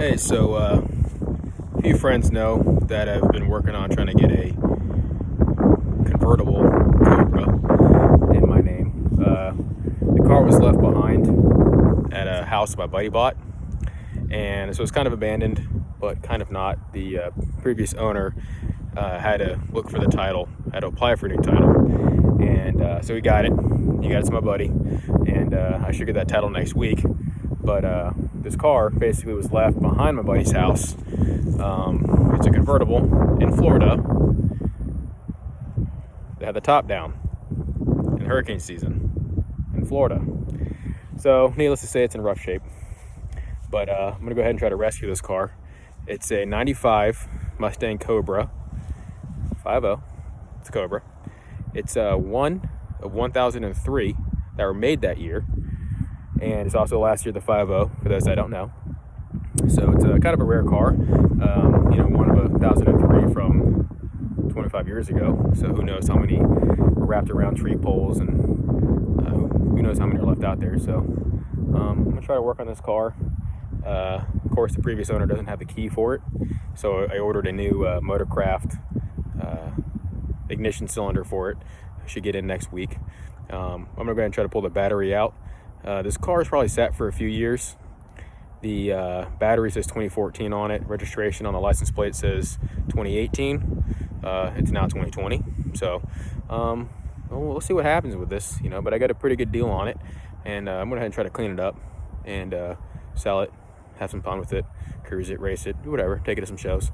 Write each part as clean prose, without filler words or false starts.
Hey, so a few friends know that I've been working on trying to get a convertible Cobra in my name. The car was left behind at a house my buddy bought, and so it's kind of abandoned, but kind of not. The previous owner had to look for the title, had to apply for a new title, and so he got it. He got it to my buddy, and I should get that title next week. But this car basically was left behind my buddy's house. It's a convertible in Florida. They had the top down in hurricane season in Florida. So needless to say, it's in rough shape. But I'm gonna go ahead and try to rescue this car. It's a 95 Mustang Cobra 5.0. It's a Cobra. It's one of 1,003 that were made that year. And it's also last year the 5.0, for those that don't know. So it's kind of a rare car, one of 1,003 from 25 years ago. So who knows how many were wrapped around tree poles, and who knows how many are left out there. So I'm gonna try to work on this car. Of course, the previous owner doesn't have the key for it, so I ordered a new Motorcraft ignition cylinder for it. I should get in next week. I'm gonna go ahead and try to pull the battery out. This car is probably sat for a few years. The battery says 2014 on it. Registration on the license plate says 2018. It's now 2020. So we'll see what happens with this, but I got a pretty good deal on it, and I'm gonna go ahead and try to clean it up and sell it, have some fun with it, cruise it, race it, do whatever, take it to some shows.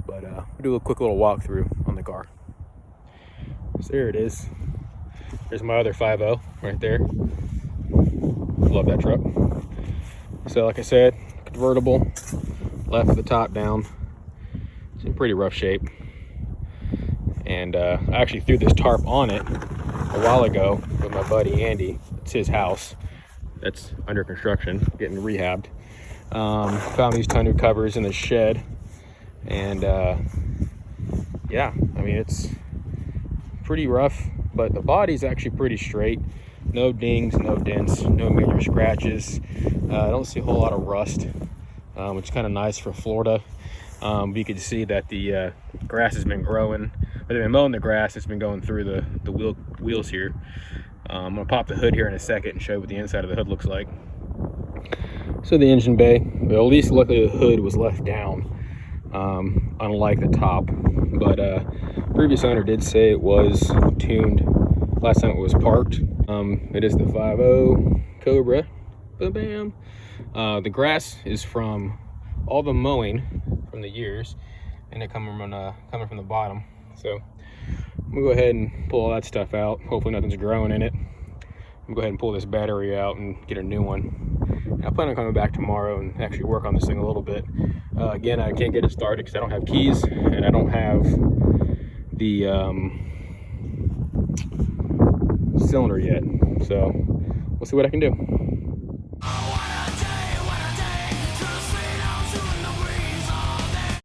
But we'll do a quick little walkthrough on the car. So there it is. There's my other 5.0 right there. Love that truck. So like I said, convertible, left the top down. It's in pretty rough shape. And I actually threw this tarp on it a while ago with my buddy Andy. It's his house that's under construction, getting rehabbed. Found these tonneau covers in the shed, and yeah, I mean, it's pretty rough, but the body's actually pretty straight. No dings, no dents, no major scratches. I don't see a whole lot of rust, which is kind of nice for Florida. But you can see that the grass has been growing. They've been mowing the grass. It's been going through the wheels here. I'm gonna pop the hood here in a second and show you what the inside of the hood looks like. So the engine bay, well, at least luckily the hood was left down, unlike the top. But previous owner did say it was tuned last time it was parked. It is the 5.0 Cobra. Ba-bam. The grass is from all the mowing from the years, and it coming from the bottom. So I'm gonna go ahead and pull all that stuff out. Hopefully nothing's growing in it. I'm gonna go ahead and pull this battery out and get a new one. And I plan on coming back tomorrow and actually work on this thing a little bit. Again, I can't get it started because I don't have keys, and I don't have the cylinder yet. So we'll see what I can do.